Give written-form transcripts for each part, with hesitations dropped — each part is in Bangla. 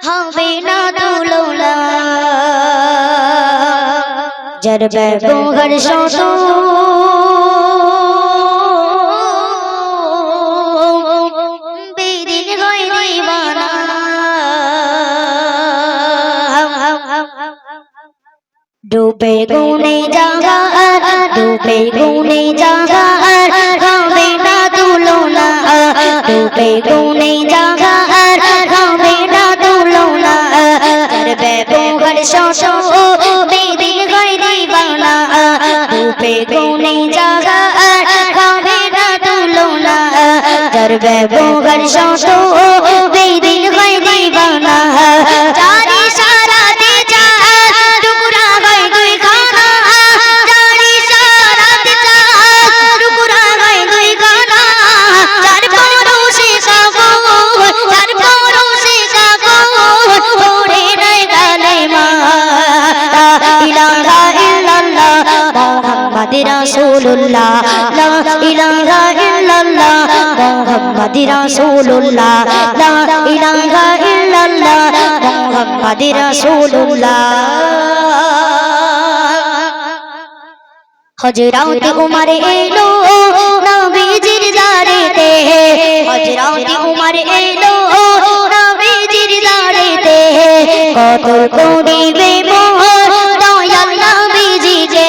হবে না তুলনা যার ব্যবহার শত বেদিন হয় দিবানা ডুবে গুনে জাগা ডুবে গুনে জাগা হবে না তুলনা ডুবে গুনে জাগা হবে না তুলনা যার ব্যবহার শত বেদিন হয় দিবানা ডুবে গুনে জাগা হবে না তুলনা যার ব্যবহার শত বেদিন হয় দিবানা জারি সারাতে যা টুকরা হয় দুই খানা জারি সারাতে যা টুকরা হয় দুই খানা যার পরশে কাগজ যার পরশে কাগজ পড়ে নাই কালেমা লা ইলাহা ইল্লাল্লাহ মুহাম্মাদুর রাসূলুল্লাহ লা ইলাহা ইল্লাল্লাহ মুহাম্মাদুর রাসূলুল্লাহ লা ইলাহা ইল্লাল্লাহ মুহাম্মাদুর রাসূলুল্লাহ হযরত উমর এলো নবীজির দারেতে হযরত উমর এলো নবীজির দারেতে কত করিবে মোহর দয়াল নবীজি যে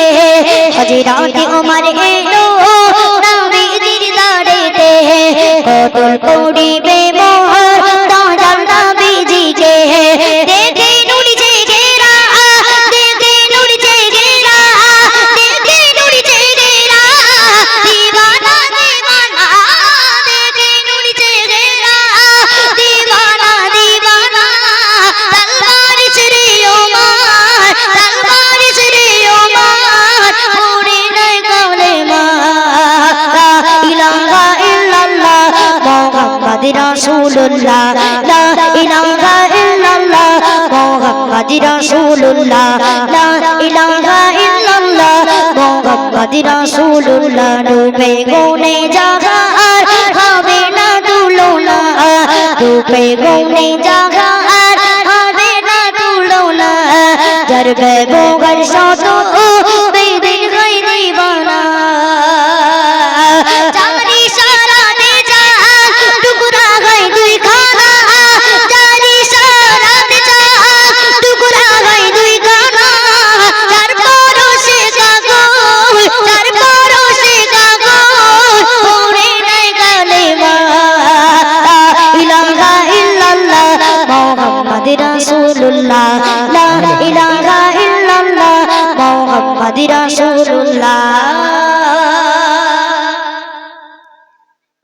হযরত উমর এলো নবীজির দারেতে কত করিবে মোহর দয়াল নবীজি যে দেখে নুরি যে ঘেরা দেখে নুরি যে ঘেরা দেখে নুরি যে ঘেরা দিবানা দিবানা দেখে নুরি যে ঘেরা দিবানা দিবানা তলবার ছেড়ে ওমর তলবার ছেড়ে ওমর পড়ে নাই কালেমা লা ইলাহা ইল্লাল্লাহ মুহাম্মাদুর রাসূলুল্লাহ লা ইলাহা ইল্লাল্লাহ মুহাম্মাদুর রাসূলুল্লাহ লা ইলাহা ইল্লাল্লাহ মুহাম্মাদুর রাসূলুল্লাহ ডুবে গুনে জাগা হবে না তুলনা ডুবে গুনে জাগা হবে না তুলনা যার ব্যবহার শত বেদিন হয় দিবানা জারি সারাতে যা টুকরা হয় দুই খানা জারি সারাতে যা টুকরা হয় দুই খানা যার পরশে কাগজ যার পরশে কাগজ পড়ে নাই কালেমা লা ইলাহা ইল্লাল্লাহ মুহাম্মাদুর রাসূলুল্লাহ লা ইলাহা ইল্লাল্লাহ মুহাম্মাদুর রাসূলুল্লাহ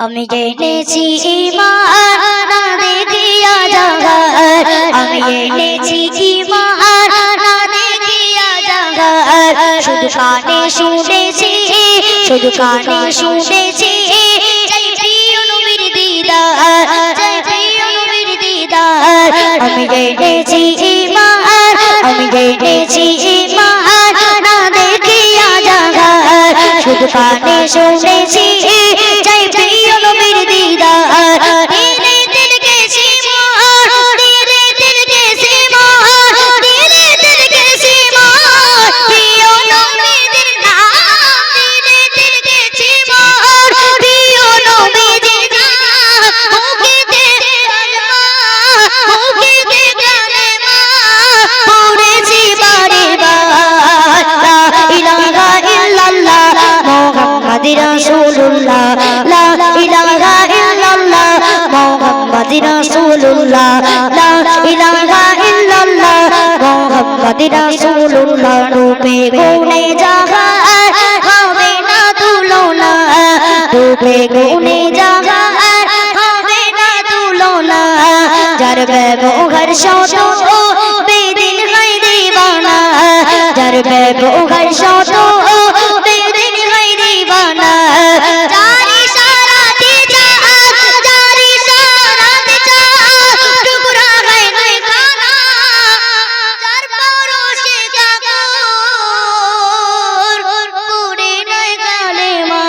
আমি এনেছি ঈমান না দেখিয়া জাগার আমি এনেছি ঈমান না দেখিয়া জাগার শুধু কানে শুনেছি শুধু কানে শুনেছি জয় প্রিয় নবীর দিদার জয় প্রিয় নবীর দিদার আমি এনেছি ঈমান আমি এনেছি ঈমান না দেখিয়া জাগার শুধু কানে শুনেছি জয় প্রিয় নবীর দিদার দিলে দিল কে সিমোর দিলে দিল কে সিমোর দিলে দিল কে সিমোর প্রিয় নবীর নাম দিলে দিল কে সিমোর প্রিয় নবীর নাম মুখেতে কালেমা মুখেতে কালেমা পড়েছি বারে বার লা ইলাহা ইল্লাল্লাহ মুহাম্মাদুর রাসূলুল্লাহ লা ইলাহা ইল্লাল্লাহ মুহাম্মাদুর রাসূলুল্লাহ লা ইলাহা ইল্লাল্লাহ মুহাম্মাদুর রাসূলুল্লাহ ডুবে গুনে জাগা হবে না তুলনা ডুবে গুনে জাগা হবে না তুলনা যার ব্যবহার শত বেদিন হয় দিবানা যার ব্যবহার শত বেদিন হয় দিবানা জারি সারাতে যা জারি সারাতে যা টুকরা হয় দুই খানা যার পরশে কাগজ পড়ে নাই কালেমা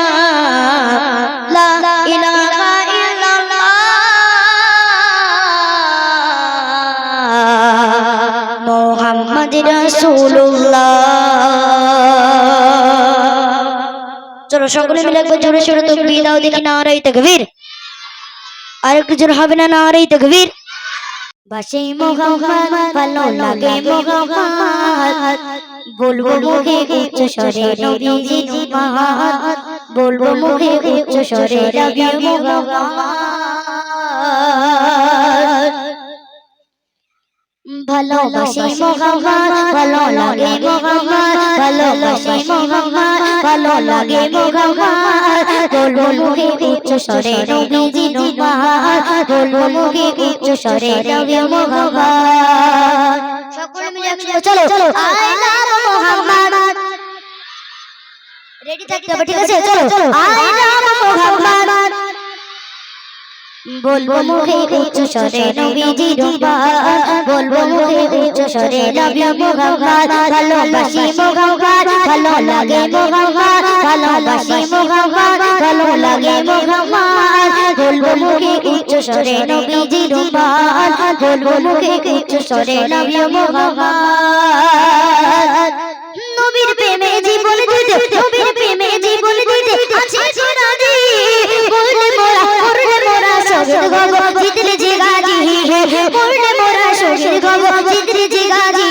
লা ইলাহা রাসূলুল্লাহ। চলো সকলে মিলে একবার জোরে সোরে তাকবীর দাও দেখি, নারে তাকবীর। আর একটু জোরে হবে না, নারে তাকবীর। বাসে মোহাম্মদ ভালো লাগে মোহাম্মদ, বলবো মুখে উচ্চ স্বরে নবীজি মোহাম্মদ, বলবো মুখে উচ্চ স্বরে নবী মোহাম্মদ। ভালোবাসি মোহাম্মদ ভালো লাগে মোহাম্মদ, ভালোবাসি মোহাম্মদ ভালো লাগে মোহাম্মদ, বলবো মুখে উচ্চ স্বরে নবীজি মোহাম্মদ, বলবো মুখে উচ্চ স্বরে নবী মোহাম্মদ। সকলে মিলে একসাথে চলো চলো, আই লাভ মোহাম্মদ। রেডি থাকতে হবে, ঠিক আছে? চলো চলো, আই লাভ মোহাম্মদ, বলবো মুখে উচ্চ স্বরে নবীজি মোহাম্মদ, বলবো মুখে উচ্চ স্বরে নবী মোহাম্মদ। ভালোবাসি মোহাম্মদ ভালো লাগে মোহাম্মদ, ভালোবাসি মোহাম্মদ ভালো লাগে মোহাম্মদ, বলবো মুখে উচ্চ স্বরে নবীজি মোহাম্মদ, বলবো মুখে উচ্চ স্বরে নবী মোহাম্মদ। নবীর প্রেমে জীবন দিতে, নবীর প্রেমে জীবন দিতে আছে রাজি, বললে মোরা করলে মোরা শহীদ গব জিতলে যে গাজী, বললে মোরা শহীদ গব জিতলে যে গাজী।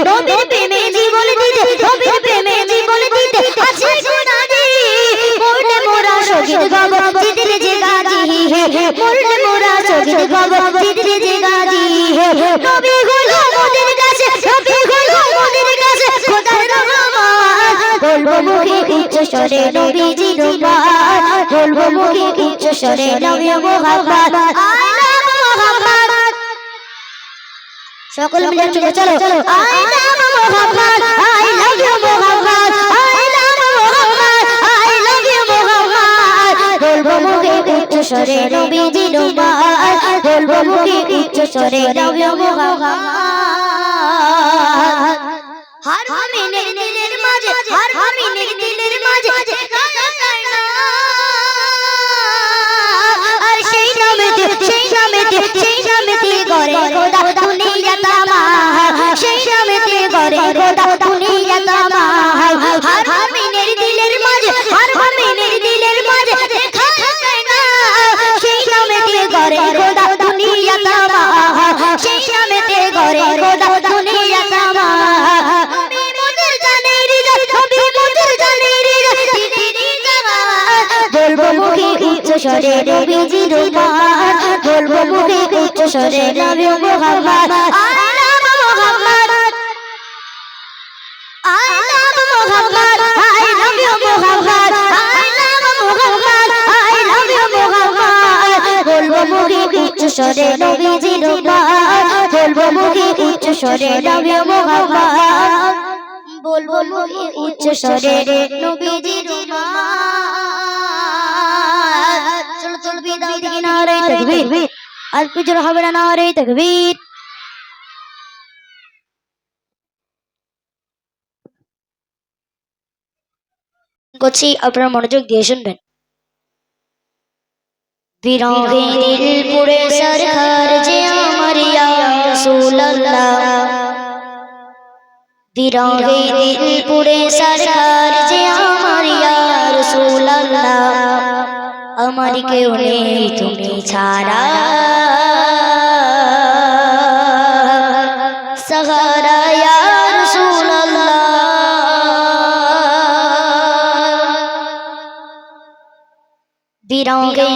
নবীর প্রেমে জীবন দিতে, নবীর প্রেমে জীবন দিতে আছে রাজি, বললে মোরা শহীদ গব জিতলে যে গাজী, বললে মোরা শহীদ গব জিতলে যে গাজী। নবী হলো মোদের কাছে, নবী হলো মোদের কাছে খোদার রহমত, বলবো মুখে উচ্চ স্বরে নবীজি মোহাম্মদ, বলবো মুখে উচ্চ স্বরে নবী মোহাম্মদ। I love Mohammad. সকল মিলে চলো চলো, I love Mohammad, I love you Mohammad, I love Mohammad, I love you Mohammad, বলবো মুখে উচ্চ স্বরে নবীজি মোহাম্মদ, বলবো মুখে উচ্চ স্বরে নবী মোহাম্মদ। हर हमीने दिलेर माझे, हर हमीने दिलेर माझे আর সেই নামেতে, সেই নামেতে, সেই নামেতে করে খোদা দুনিয়া তামাম, সেই নামেতে করে খোদা দুনিয়া তামাম। हर हमीने दिलेर माझे, हर हमीने दिलेर माझे দেখা যায় না, সেই নামেতে করে খোদা দুনিয়া তামাম, সেই নামেতে করে খোদা দুনিয়া তামাম। বলবো মুখে উচ্চ স্বরে নবীজি মোহাম্মদ, বলবো মুখে উচ্চ স্বরে নবী Mohammad. I love Mohammad, I love Mohammad, I love you Mohammad, I love Mohammad, I love you Mohammad, বলবো মুখে উচ্চ স্বরে নবীজি মোহাম্মদ, বলবো মুখে উচ্চ স্বরে নবী মোহাম্মদ, বলবো মুখে উচ্চ স্বরে নবীজি মোহাম্মদ। চলো চলো বিদায় দিকে, নারে তাকবীর। আর কিছু হবে না, নারে তাকবীর। করছি, আপনারা মনোযোগ দিয়ে শুনবেন। বিরহে দিল পুরে সরকার যে আমার ইয়া রাসূলুল্লাহ, বিরহে দিল পুরে সরকার যে আমার ইয়া রাসূলুল্লাহ, আমার কেউ নেই তুমি ছাড়া সাহারা ইয়া রাসূলুল্লাহ। বিরহে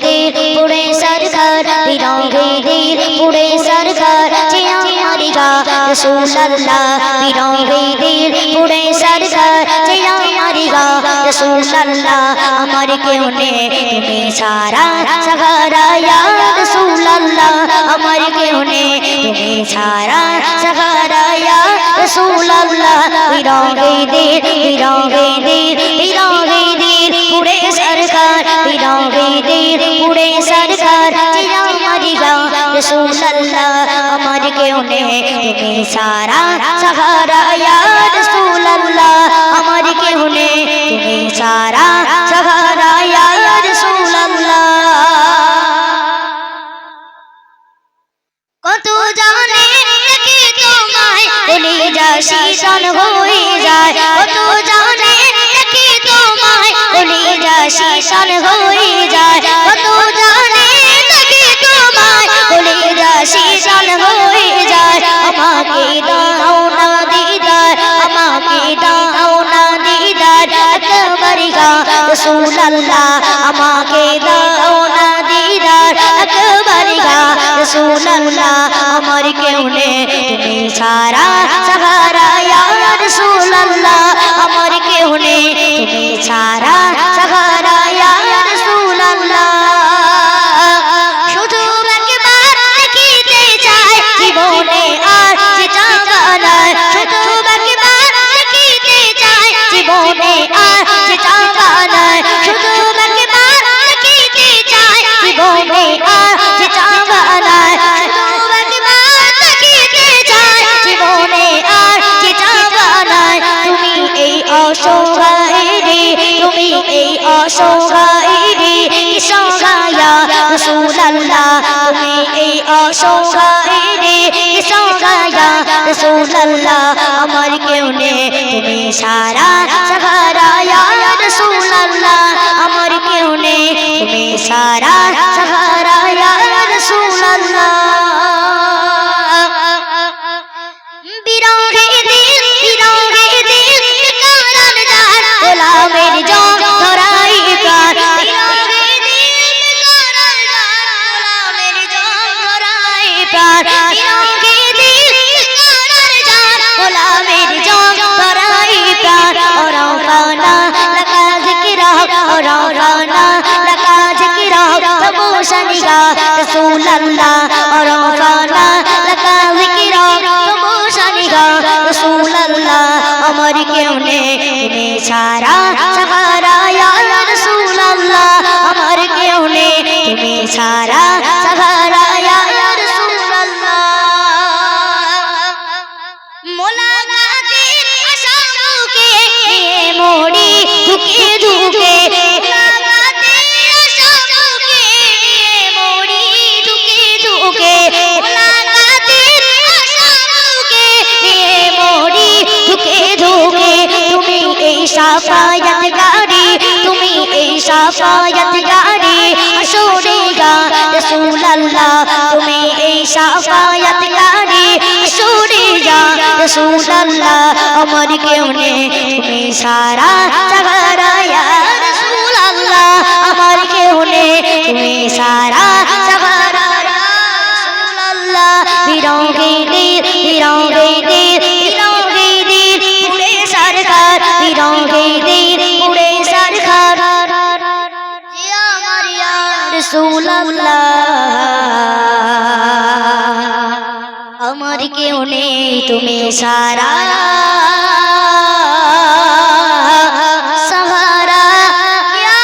দিল পুরে সরকার, বিরহে দিল পুরে সরকার যে আমার ইয়া রাসূলুল্লাহ, বিরহে দিল পুরে সরকার যে আমার ইয়া রাসূলুল্লাহ, আমার কেউ নেই তুমি ছাড়া সাহারা ইয়া রাসূলুল্লাহ, আমার কেউ নেই তুমি ছাড়া সাহারা ইয়া রাসূলুল্লাহ। বিরহে দিল, বিরহে দিল, বিরহে দিল পুরে সরকার, বিরহে দিল পুরে সরকার যে আমার ইয়া রাসূলুল্লাহ, আমার কেউ নেই তুমি ছাড়া সাহারা ইয়া রাসূলুল্লাহ, আমার কেউ নেই তুমি ছাড়া সাহারা ইয়া রাসূলুল্লাহ। কত জানে দেখি তোমায় শিশান হয়ে যায় কত জানে দেখি তোমায় কলিজা শিশান হয়ে যায় কত জানে দেখি তোমায় কলিজা শিশান হয়ে যায় আমাকে দাও না দিদার আমাকে দাও না দিদার আকবরিকা রাসূলুল্লাহ আমাকে দাও না দিদার আকবরিকা রাসূলুল্লাহ আমার কেউ নেই তুমি ছাড়া সাহারা ইয়া রাসূলুল্লাহ আমার কেউ নেই তুমি ছাড়া সাহারা ইয়া রাসূলুল্লাহ শুধু একবার দেখিতে চাই জীবনে আর যেটা বানায় শুধু একবার দেখিতে চাই জীবনে আর যেটা বানায় শুধু একবার দেখিতে চাই জীবনে আর যেটা বানায় শুধু একবার দেখিতে চাই জীবনে আর যেটা বানায় তুমি এই অসহায় রে তুমি এই অসহায় রে ইয়া রাসূলুল্লাহ তুমি এই অসহায় রে ইয়া রাসূলুল্লাহ আমার কেউ নেই তুমি সারা সাহারা ইয়া রাসূলুল্লাহ আমার কেউ নেই তুমি সারা সাহারা ইয়া রাসূলুল্লাহ বিরহে দিল কারান জান গোলামের জং ধরাই প্রাণ বিরহে দিল কারান জান গোলামের জং ধরাই প্রাণ বিরহে দিল কারান জান গোলামের জং ধরাই প্রাণ ওরাফানা লাকা যিকরা ওরাফানা লাকা যিকরা তবশনিগা রাসূলুল্লাহ ওরাফানা লাকা যিকরা রাসূলুল্লাহ আমার কেউ নেই তুমি ছাড়া সাহারা ইয়া রাসূলুল্লাহ আমার কেউ নেই তুমি ছাড়া সাহারা ইয়া রাসূলুল্লাহ মোলাকাতের আশা বুকে নিয়ে মরি ধুকে ধুকে মোলাকাতের আশা বুকে নিয়ে মরি ধুকে ধুকে মোলাকাতের আশা বুকে নিয়ে মরি ধুকে ধুকে তুমি এই শাফায়াত গাড়ি তুমি এই শাফায়াত গাড়ি হাসরেগা রাসূলুল্লাহ তুমি এই শাফায়াত গাড়ি হাসরেগা রাসূলুল্লাহ আমার কেউ নেই তুমি সারা সাহারা ইয়া রাসূলুল্লাহ আমার কেউ নেই তুমি সারা সাহারা ইয়া রাসূলুল্লাহ বিরহে দিল উড়ে সরকার বিরহে দিল উড়ে সরকার যে আমার ইয়া রাসূলুল্লাহ আমার কেউ নেই তুমি সারা সাহারা ইয়া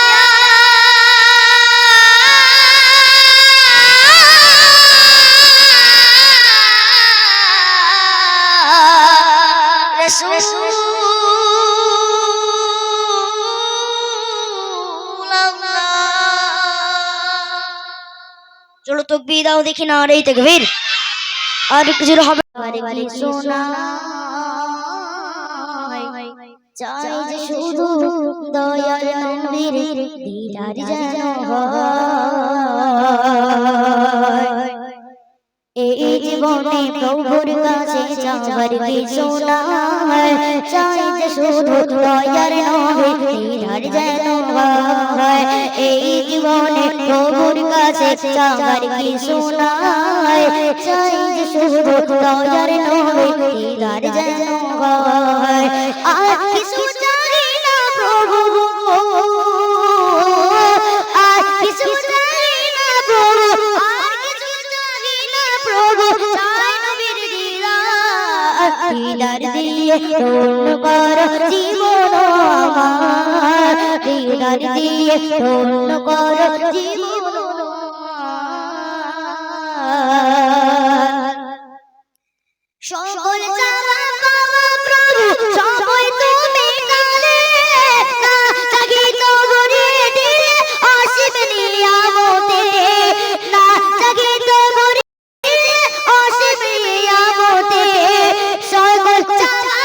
চলো তাকবীর দাও দেখি না রে তাকবীর আর কিছু হবে বারে সোনা চাই যে শুধু দয়ার নবীর দিদার যেন হয় এই জীবনে প্রভুর কাছে চাওয়ার কিছু নাই চাই যে শুধু দয়ার নবীর দিদার যেন হয় এই জীবনে প্রভুর কাছে চাওয়ার কিছু নাই চাই যে শুধু দয়ার নবীর দিদার যেন হয় আর কিছু চাই না প্রভু আর কিছু চাই না প্রভু আর কিছু চাই না প্রভু চাই নবীর দিদার দিয়ে ধন্য কর জীবন আমার দিদার দিয়ে ধন্য কর জীবন সকল চাওয়া পাওয়া প্রভু সবই তুমি কালে না জাগিত গরিয়ে দিলে আসিবে নিয়ামতে না জাগিত গরিয়ে দিলে আসিবে নিয়ামতে সকল চাওয়া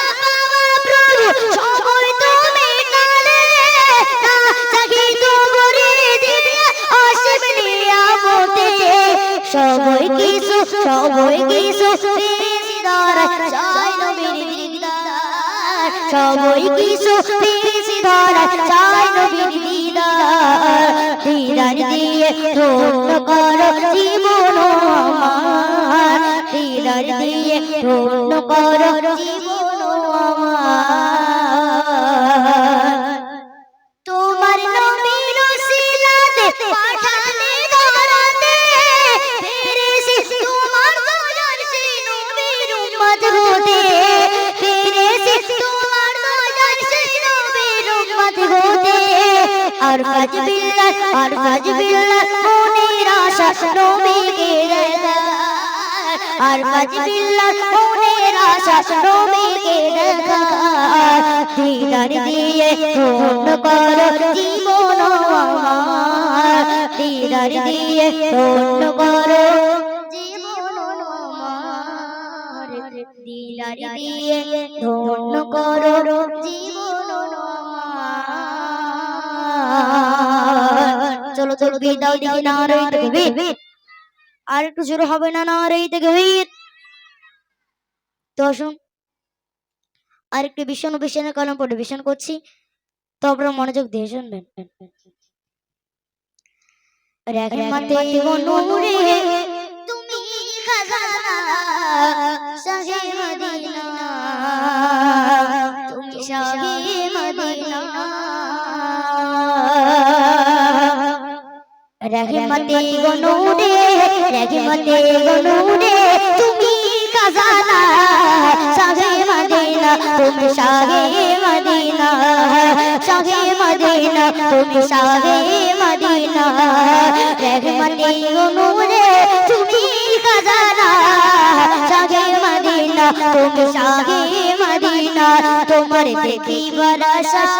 সবই কিছু পেয়েছি ধরায় চাই নবীর দিদার সবই কিছু পেয়েছি ধরায় চাই নবীর দিদার দিদার দিয়ে ধন্য করো জীবন আমার দিদার দিয়ে ধন্য করো জীবন আমার তোমার নবীর ওসিলাতে পাঠালে ধরাতে ফিরেছি তোমার দয়ার সেই নবীর উম্মত হতে ফিরেছি তোমার দয়ার সেই নবীর উম্মত হতে আর কাজ বিল্লাহ মনের আশা নবীকে দেখার আর কাজ বিল্লাহ মনের আশা নবীকে দেখার দিদার দিয়ে ধন্য করো জীবন আমার দিদার দিয়ে ধন্য করো জীবন আমার দিদার দিয়ে ধন্য করো জীবন আমার চলো চলো বিদাও দিকে না রইতে গভীর আর একটু জোরে হবে না না রইতে গভীর তো শুন আরেকটি বিষণের কলম পরিবেশন করছি তো আপনারা মনোযোগ দিয়ে শুনবেন রহমতে নূরে তুমি খাজানা শাহে মদিনা তুমি শাহে মদিনা রহমতে নূরে তুমি খাজানা শাহে মদিনা তুমি শাহে মদিনা শাহে মদিনা তুমি শাহে মদিনা রহমতে নূরে তুমি খাজানা শাহে মদিনা তুমি শাহে মদিনা তোমার দেখিবার আশায়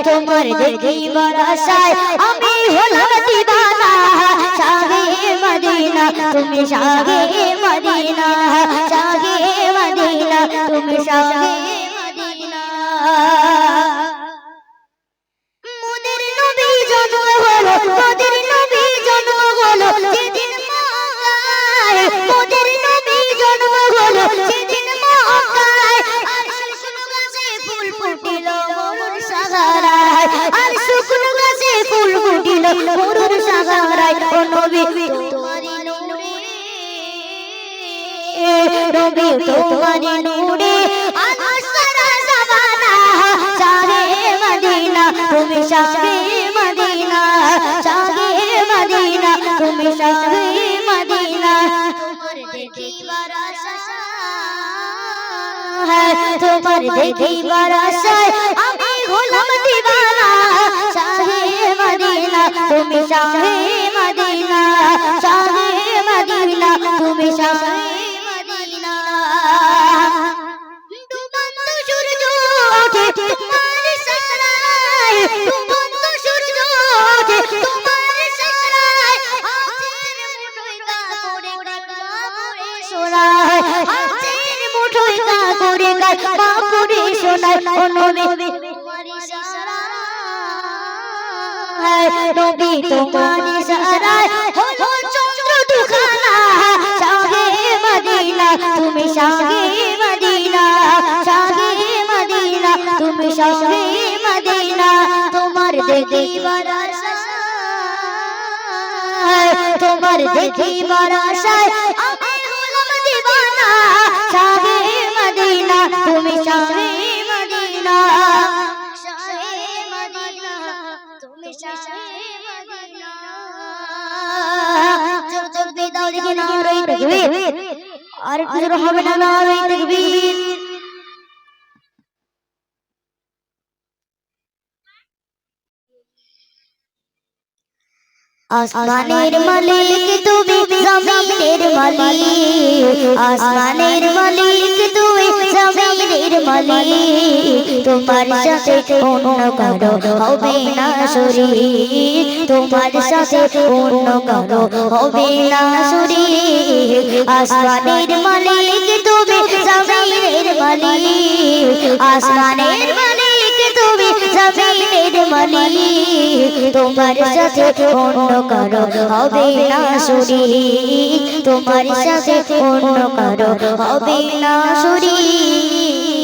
তোমার দেখিবার আশায় আমি হলাম দিবানা শাহে মদিনা তুমি শাহে মদিনা শাহে মদিনা তুমি শাহে মদিনা মোদের নবী জন্ম হলো মোদের নবী জন্ম হলো যেদিন মক্কায় মোদের নবী জন্ম হলো যেদিন মক্কায় আর শুকনো গাছে ফুল ফুটিল মরুর সাহারায় আর শুকনো গাছে ফুল ফুটিল মরুর সাহারায় ও নবী তোমারি নূরে নবী তোমারি নূরে আনসারা জামানা শাহে মদিনা তুমি শাহে মদিনা শাহে মদিনা তুমি শাহে মদিনা তোমার দেখিবার আশায় তোমার দেখিবার আশায় আমি হলাম দিবানা শাহে মদিনা তুমি শাহে মদিনা শাহে মদিনা তুমি শাহে মদিনা ডুবন্ত সূর্য ওঠে তোমার সারায় ডুবন্ত সূর্য ওঠে তোমার সারায় হাতের মুঠোয় কা করে কাপড়ে শোনায় হাতের মুঠোয় কা করে কাপড়ে শোনায় ও নবী তোমার ইশারায় নবী তোমার ইশারায় হলো চন্দ্র দুখানা শাহে মদিনা তুমি শাহে মদিনা শাহে মদিনা তুমি শাহে মদিনা তোমার দেখিবার আশায় তোমার দেখিবার আশায় আমি হলাম দিবানা শাহে মদিনা তুমি শাহে মদিনা শাহে মদিনা তুমি শাহে মদিনা চল চল বিদাও দেখি না রইতে গভীর আর কিছু হবে না না রইতে গভীর আসমানের মালিক তুমি জমিনের মালিক আসমানের মালিক তুমি জমিনের মালিক তোমার সাথে অন্য কারো হবে না শরীক তোমার সাথে অন্য কারো হবে না শরীক আসমানের মালিক তুমি জমিনের মালিক আসমানের মালিক তুমি জমিনের মালিক তোমার সাথে অন্য কারো হবে না শরীক তোমার সাথে অন্য কারো হবে না শরীক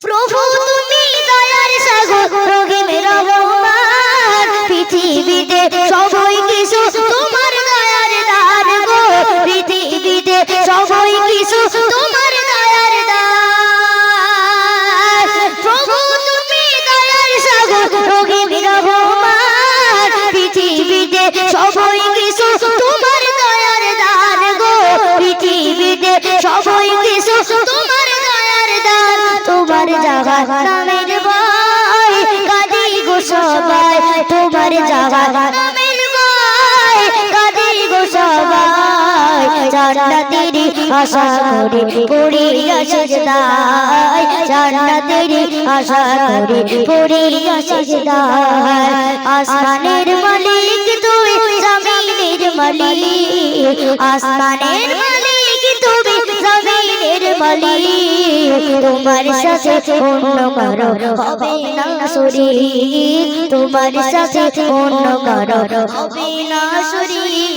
প্রভু তুমি দয়ার সাগর রহিম রহমান পৃথিবীতে সবাই কিছু তোমার দয়ার দান গো পৃথিবীতে সবাই কিছু তোমার দয়ার দান প্রভু তুমি দয়ার সাগর রহিম রহমান পৃথিবীতে সবাই কিছু তোমার দয়ার দান গো পৃথিবীতে সবাই কিছু তোমার দয়ার দান তোমার জাগা নামের ভাই কাদি গো সবাই তোমার জাগা নামের ভাই কাদি গো সবাই জান্নাতেরই আশা করে পড়িয়া সেজদায় জান্নাতেরই আশা করে পড়িয়া সেজদায় আসমানের মালিক তুমি জমিনের মালিক আসমানের মালিক তুমি জমিনের মালিক তোমার সাথে অন্য কারো হবে না শরীক তোমার সাথে অন্য কারো হবে না শরীক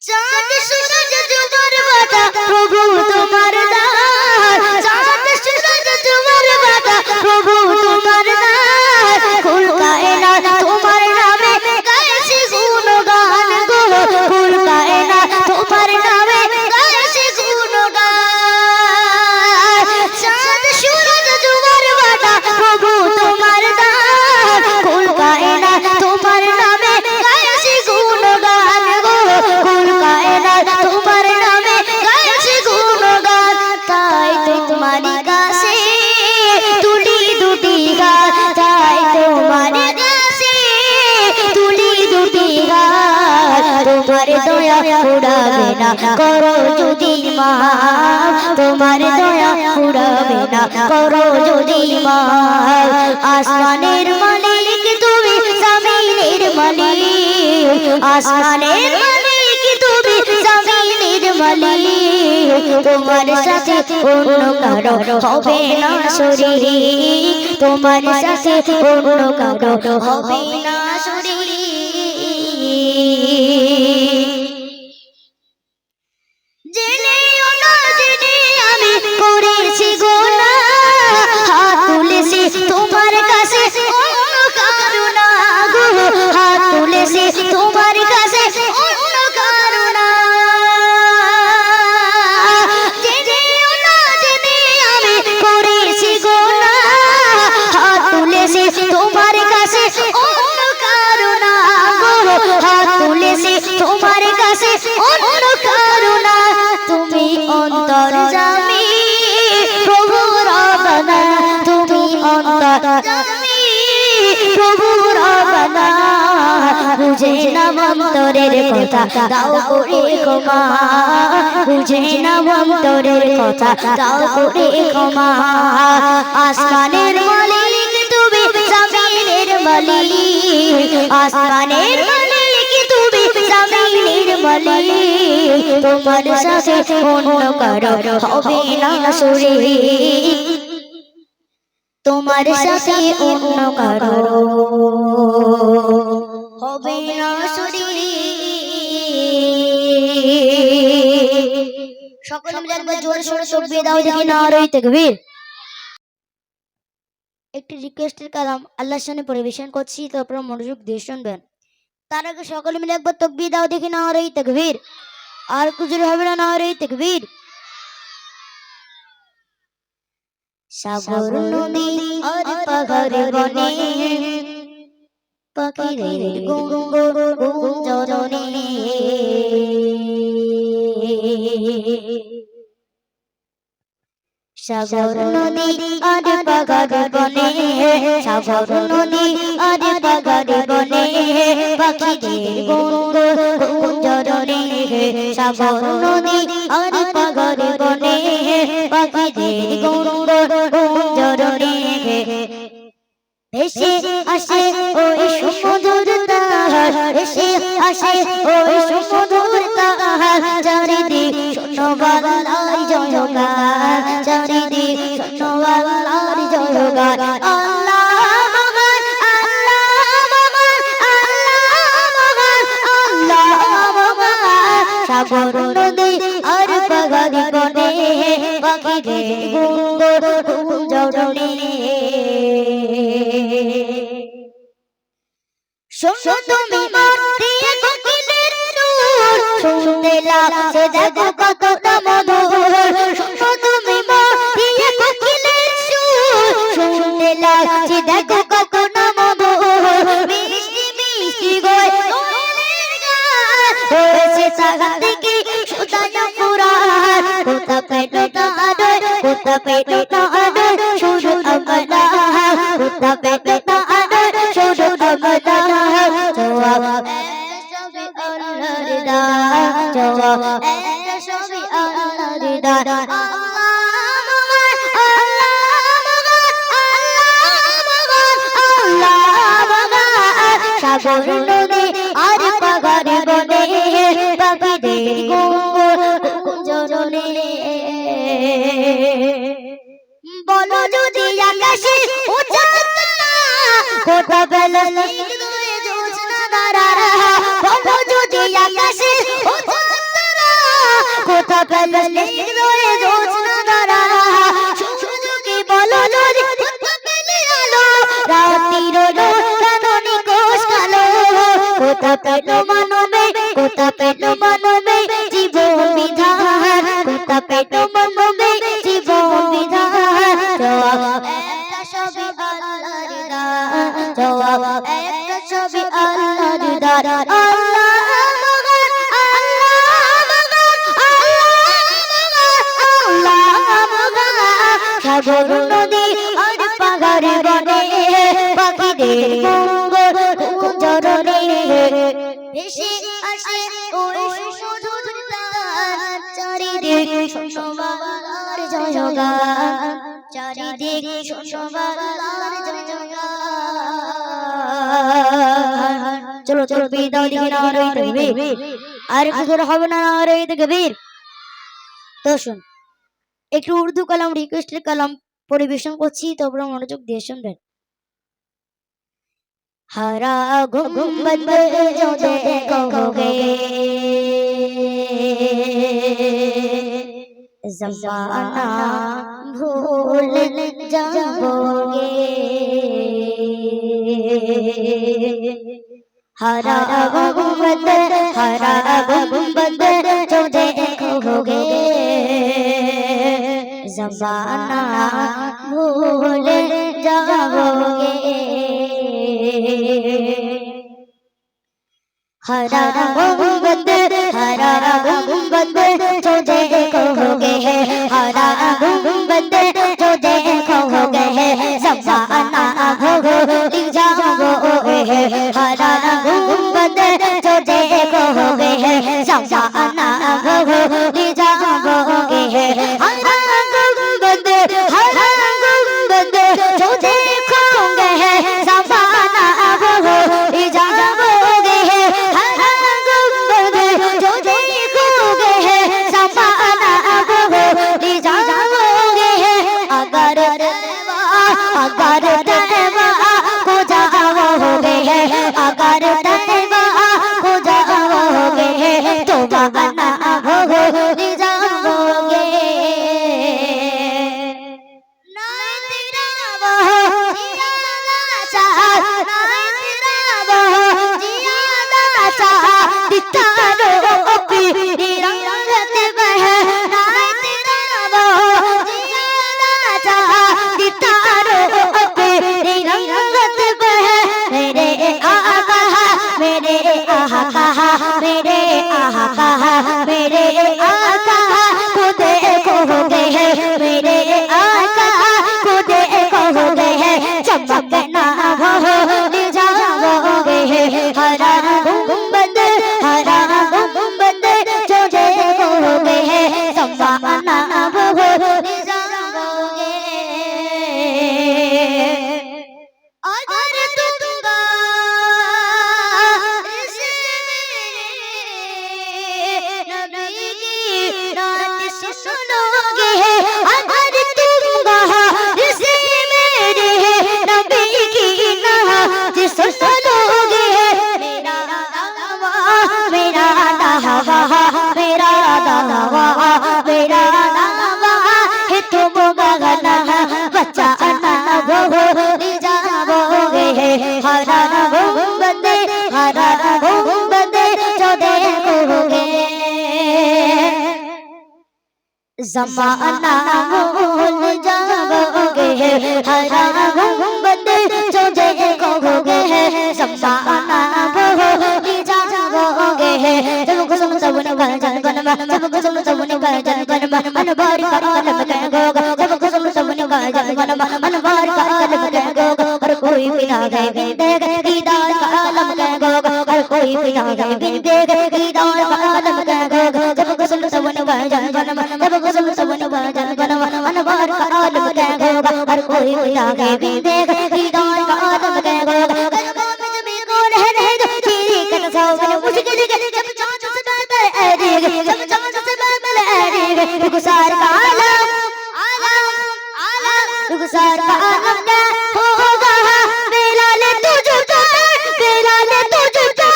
চাঁদ সূরজ তোমার বাতা প্রভু তোমার দান চাঁদ সূরজ তোমার বাতা প্রভু তোমার দান কুল কায়নাত তোমার নামে গাইছে গুণগান গো কুল কায়নাত তোমার নামে গাইছে গুণগান চাঁদ সূরজ তোমার বাতা প্রভু তোমার দান কুল কায়নাত তোমার নামে গাইছে গুণগান গো কুল কায়নাত তোমার নামে গাইছে গুণগান তাই তো তোমারই কাছে তুলি দুটি গান তাই তোমারই কাছে তুলি দুটি গান তোমার দয়া উড়াবে না করো যদি মাফ তোমার দয়া উড়াবে না করো যদি মাফ আসমানের মালিক তুমি জমিনের মালিক আসমানের মালিক তুমি জমিনের মালিক তোমার সাথে অন্য কারো হবে না শরীক তোমার সাথে অন্য কারো হবে না শরীক জেনেও না জেনে আমি করেছি গুনাহ হাত তুলেছি তোমার কাছে অন্য কারো না গো হাত তুলেছি তোমার কাছে অন্য কারো না জেনেও না জেনে আমি করেছি গুনাহ হাত তুলেছি তোমার কাছে অন্য কারো না গো হাত তুলেছি তোমার কাছে অন্য কারো না তুমি অন্তর্যামী প্রভু রব্বানা তুমি অন্তর্যামী প্রভু রব্বানা বুঝে না অন্তরের কথা দাও করে ক্ষমা বুঝে না অন্তরের কথা দাও করে ক্ষমা আসমানের মালিক তুমি জমিনের মালিক আসমানের মালিক তুমি জমিনের মালিক তোমার সাথে অন্য কারো হবে না শরীক তোমার সাথে অন্য কারো হবে না শরীক সকলে মিলে একবার জোরে সোরে তাকবীর দাও দেখি নারে তাকবীর একটি রিকোয়েস্টের কালাম আল্লাহর সামনে পরিবেশন করছি তো আপনারা মনোযোগ দিয়ে শুনবেন তার আগে সকলে মিলে একবার তাকবীর দাও দেখি নারে তাকবীর আর কিছু হবে না নারে তাকবীর সাগর নদী আর পাহাড় বনে পাখিদের গুঞ্জরণে সাগর নদী আর পাহাড় বনে সাগর নদী আর পাহাড় বনে পাখিদের গুঞ্জরণে সাগর নদী আর পাহাড় বনে পাখিদের গুঞ্জরণে এসে আসে ওই সুমধুর তাহার এসে আসে ওই সুমধুর তাহার চারিদিক শূন্য বাংলায় জয় গান আল্লাহ মহান আল্লাহ মহান সাগর নদী আর পাহাড়ি বনে পাখিরে গুঞ্জরণে শোনো তুমি মন দিয়ে কোকিলের সুর শুনতে লাগছে দেখো কতটা মধুর শোনো তুমি মন দিয়ে কোকিলের সুর শুনতে লাগছে দেখো কতটা মধুর মিষ্টি মিষ্টি গয় হয়েছে সাগা থেকে সুদানা পুরার কোথা পেটো না আদর কোথা পেটো না আদর শুধু আমরা কোথা পেটো না আদর শুধু আমরা জবাব সবই আল্লাহর দান জবাব সবই আল্লাহর দান সাগর নদী আর পাহাড়ি বনে পাখিদের গুঞ্জরণে বলো যদি আকাশে উঁচা কোথা বেলা জোছনা দাঁড়া বলো যদি আকাশে উঁচা কোথা বেলা জোছনা দাঁড়া সুযোগে বলো যদি রাত্রির কাননি কোষ কালো কোথা পেল মানবে কোথা পেল মানবে জীবন বিধান কোথা পেল মানবে জীবন বিধান জবাব একটা সবই আল্লাহর দান জবাব একটা সবই আল্লাহর দান আল্লাহ সাগর নদী আর পাহাড়ি বনে পাখিদের গুঞ্জরণে ভেসে আসে ওই সুমধুর গান চারিদিক শোভার জয়গান চারিদিক শোভার জয়গান চলো চলো বিদায় দিকে না রই তকবীর আর কিছু হবে না রই তকবীর তো শুন একটু উর্দু কালাম রিকোয়েস্টের কালাম পরিবেশন করছি তোমরা মনোযোগ দিয়ে শুনবেন हरा गुंबद जो देखोगे ज़माना भूल जाओगे हरा गुंबद जो देखोगे ज़माना भूल जाओगे हरा गुंबद जो देखोगे हरा गुंबद जो देखोगे ज़माना भूल जाओगे हरा गुंबद जो देखोगे ज़माना भूल जाओगे हरा गुंबद जो देखोगे ज़माना भूल जाओगे हरा गुंबद जो देखोगे ज़माना भूल जाओगे अगर तैबा को जाओगे अगर तैबा को जाओगे तो ज़माना भूल जाओगे ज़माना भूल जाओगे हरा गुंबद जो देखोगे ज़माना भूल जाओगे जब कुसुम सबने भजन गनमा जब कुसुम सबने भजन गनमा मन भर का आलम कहोगा जब कुसुम सबने भजन गनमा मन भर का आलम कहोगा हर कोई बिना गए देख दीदार का आलम कहोगा हर कोई बिना गए देख दीदार का आलम कहोगा जब कुसुम सबने भजन गनमा जब कुसुम सबने भजन गनमा मन भर का आलम कहोगा हर कोई बिना गए देख दीदार का आलम कहोगा रुखसार का आलम रुखसार का आलम क्या होगा मेरा ले तू झूठा मेरा ले तू झूठा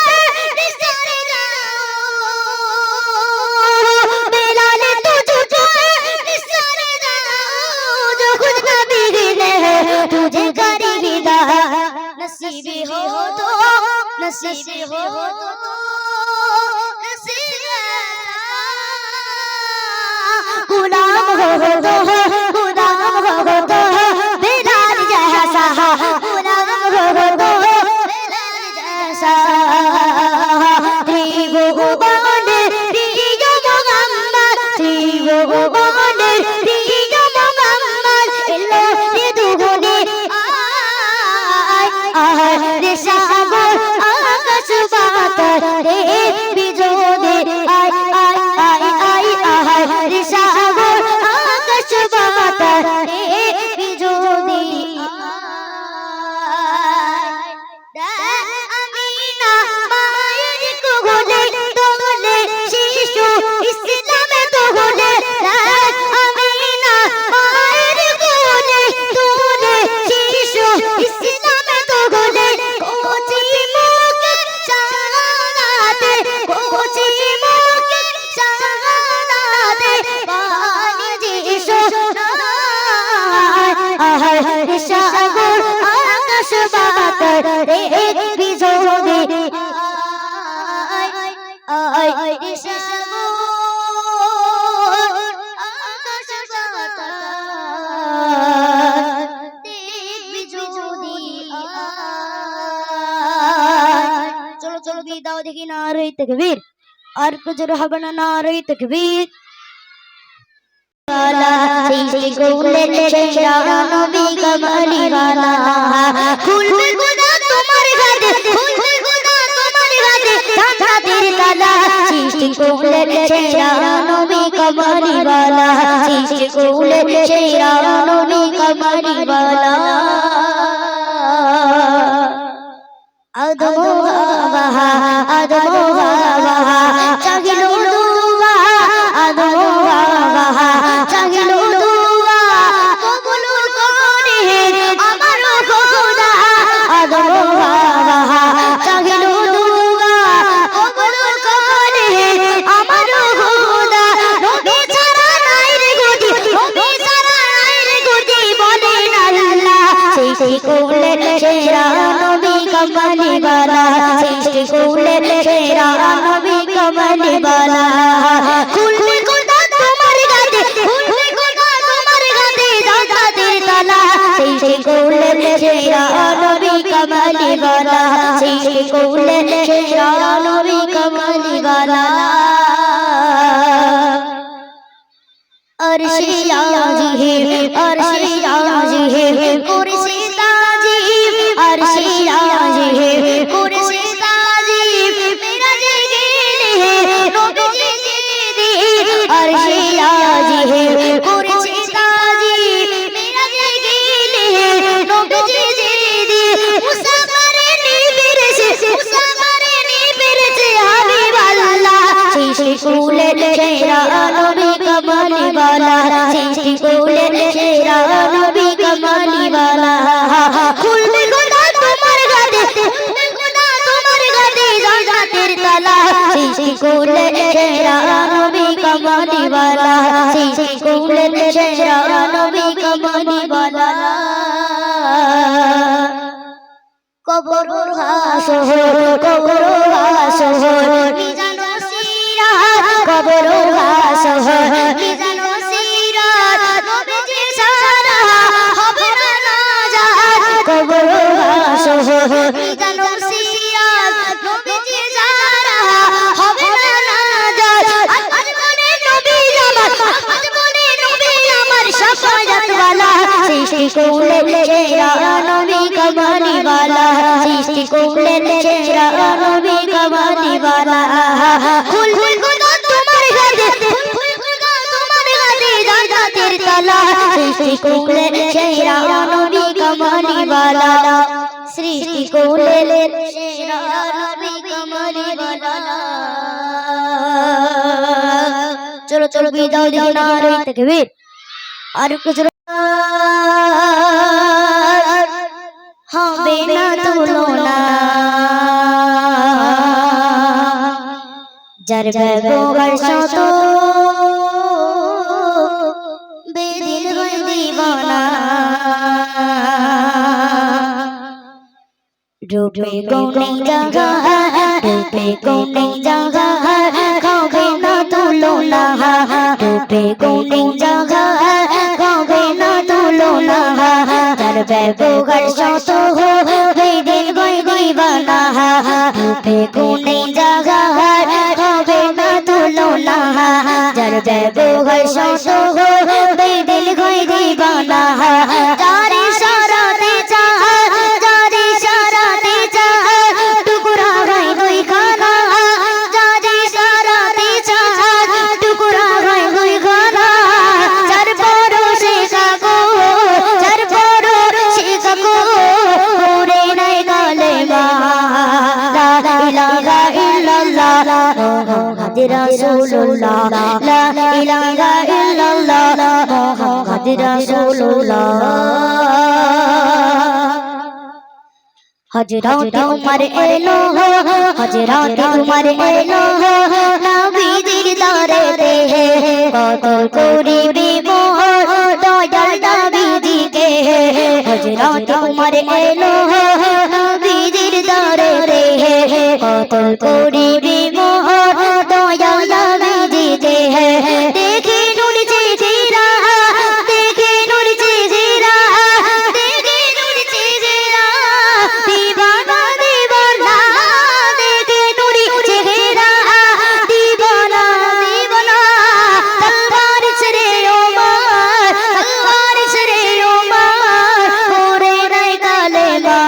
मेरा ले तू झूठा जो खुद नबी ने तुझे करी विदा नसीबी हो तो नसीबी हो तो गुलाम हो तो गुलाम हो तो बिलाल जैसा गुलाम हो तो बिलाल जैसा त्रिभु बांध प्रिय मोहम्मद त्रिभु बांध प्रिय मोहम्मद इल्लो ये दुगुनी आय रे सागर आकाश बात रे बिजोदे आय आय आय आय आय रे सागर आकाश बात रे बिजोदे अमीना मायर को गोले तोले शिशु इस्लाम तो गोले अमीना मायर को गोले तोले शिशु इस्लाम तो गोले कोची मुके शहादते कोची मुके शहादते पानी जीशु आहाय सागर आकाश बात रे बिजोदे आय आय सागर आकाश बात रे बिजोदे चलो चलो गीत दाओ देखी नारे तकबीर और कुछ रहबना नारे तकबीर वाला सृष्टि को ले शेरा नबी कमली वाला फूल में खुदा तुम्हारे गाते फूल में खुदा तुम्हारे गाते चाचा तेरे ताला सृष्टि को ले शेरा नबी कमली वाला सृष्टि को ले शेरा नबी कमली वाला अदमो वहा चगिलो दुआ अदमो वहा चगिलो दुआ कबूल करे अमरो खुदा अदमो वहा चगिलो दुआ कबूल करे अमरो खुदा नबी सारा নাই রে গতি নবী সারা নাই রে গতি বলেন আল্লাহ সেই কোলে शेरा नबी कमली वाला सृष्टि को ले शेरा नबी कमली वाला फूल में खुदा तुम्हारे गाते फूल में खुदा तुम्हारे गाते दादा तेरे ताला सृष्टि को ले शेरा नबी कमली वाला सृष्टि को ले शेरा नबी कमली वाला अर्शी आजी है अर्शी आजी है कुर्सी ताजी अर्शी आजी है कुर्सी ताजी मेरा जगील है नबी जी अर्शी आजी है कुर्सी ताजी मेरा जगील है नबी जी मुसाफिर नी बिरसे हबीब अल्लाह सृष्टि को ले शेरा नबी कमली वाला सृष्टि को ले शेरा नबी कमली वाला फूल में खुदा तुम्हारे गाते खुदा तुम्हारे गाते दादा तेरे ताला सृष्टि को ले शेरा नबी कमली वाला सृष्टि को ले शेरा नबी कमली वाला कबर मिजानो सिरा कबर করলেন সেরা নবী কামালি वाला সৃষ্টি করলেন সেরা নবী কামালি वाला ফুল ফুল তোমার হাতে ফুল ফুল তোমার হাতে জান্নাতের তালা সৃষ্টি করলেন সেরা নবী কামালি वाला সৃষ্টি করলেন সেরা নবী কামালি वाला চলো চলো বিদায় দিও না রে তাকবীর আর কিছু হবে না তুলনা যার ব্যবহার শত বেদিন হয়ে দিবানা রূপে কোনে জাগা রূপে কোনে জাগা হবে না তুলনা রূপে কোনে জাগা হবে না তুলনা যার ব্যবহার শত বেদিন হয়ে দিবানা রূপে কোনে জাগা হবে না তুলনা যার ব্যবহার শত বেদিন হয়ে দিবানা যার ইশারাতে যার ইশারাতে টুকরা হয় দুই খানা যার ইশারাতে টুকরা হয় দুই খানা যার পরশে কাকো যার পরশে কাকো ওরে নাই কালেমা লা ইলাহা ইল্লাল্লাহ মুহাম্মাদুর রাসূলুল্লাহ লা ইলাহা ইল্লাল্লাহ মুহাম্মাদুর রাসূলুল্লাহ হযরত উমর এলো হযরত উমর এলো নবীজির দরবারে কত করিবে মোহর দয়াল নবীজিকে হযরত উমর এলো নবীজির দরবারে কত করিবে মোহর দয়াল নবীজিকে দেখে নূর চেহারা দেখে নূর চেহারা দেখে নূর চেহারা दीवाना दीवाना देखे नूरी चेहरा दीवाना दीवाना तलवार चले उमर तलवार चले उमर पूरे नहीं कलेमा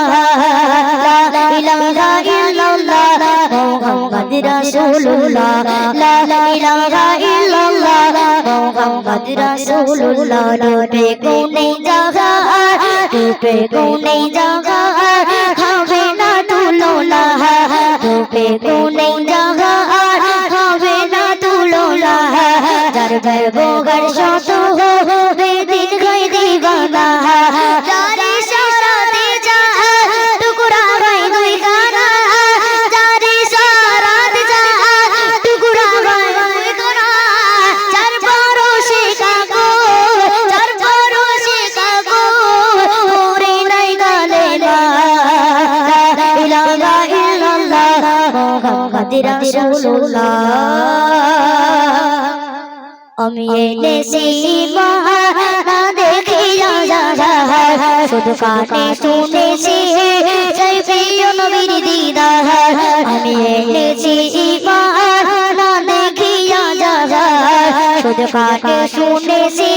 ला इलाहा इल्लल्लाह मुहम्मद रसूलुल्लाह ला इलाहा इल्लल्लाह मुहम्मद रसूलुल्लाह रूपे को नहीं जागा रूपे को नहीं जागा হবে না তুলনা রূপে কোনে জাগা হবে না তুলনা যার ব্যবহার শত হবে দিন গয় দিবানা যার ইশারাতে টুকরা হয় দুই খানা যার ইশারাতে টুকরা হয় দুই খানা যার পরশে কাকো যার পরশে কাকো ওরে নাই কালেমা মুহাম্মাদুর রাসূলুল্লাহ আমি এনেছি না দেখিয়া শুধু কানে শুনেছি সেই প্রিয় নবীর দিদার আমি এনেছি না দেখিয়া শুধু কানে শুনেছি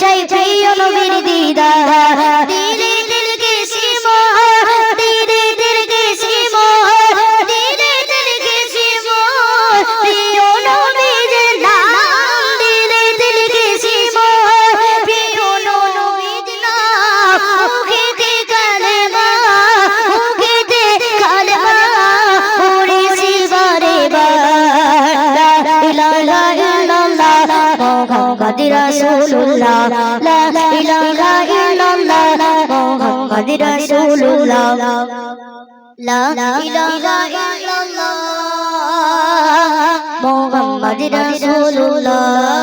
সেই প্রিয় নবীর দিদার দিলে দিল কে সিমা দিলে দিল কে সিমা দিলে দিল কে সিমা প্রিয় নবীর নাম দিলে দিল কে সিমা প্রিয় নবীর নাম মুখেতে কালেমা মুখেতে কালেমা পড়েছি বারে বার লা ইলাহা ইল্লাল্লাহ মুহাম্মাদুর রাসূলুল্লাহ লা ইলাহা ইল্লাল্লাহ মুহাম্মাদুর রাসূলুল্লাহ লা ইলাহা ইল্লাল্লাহ মুহাম্মাদুর রাসূলুল্লাহ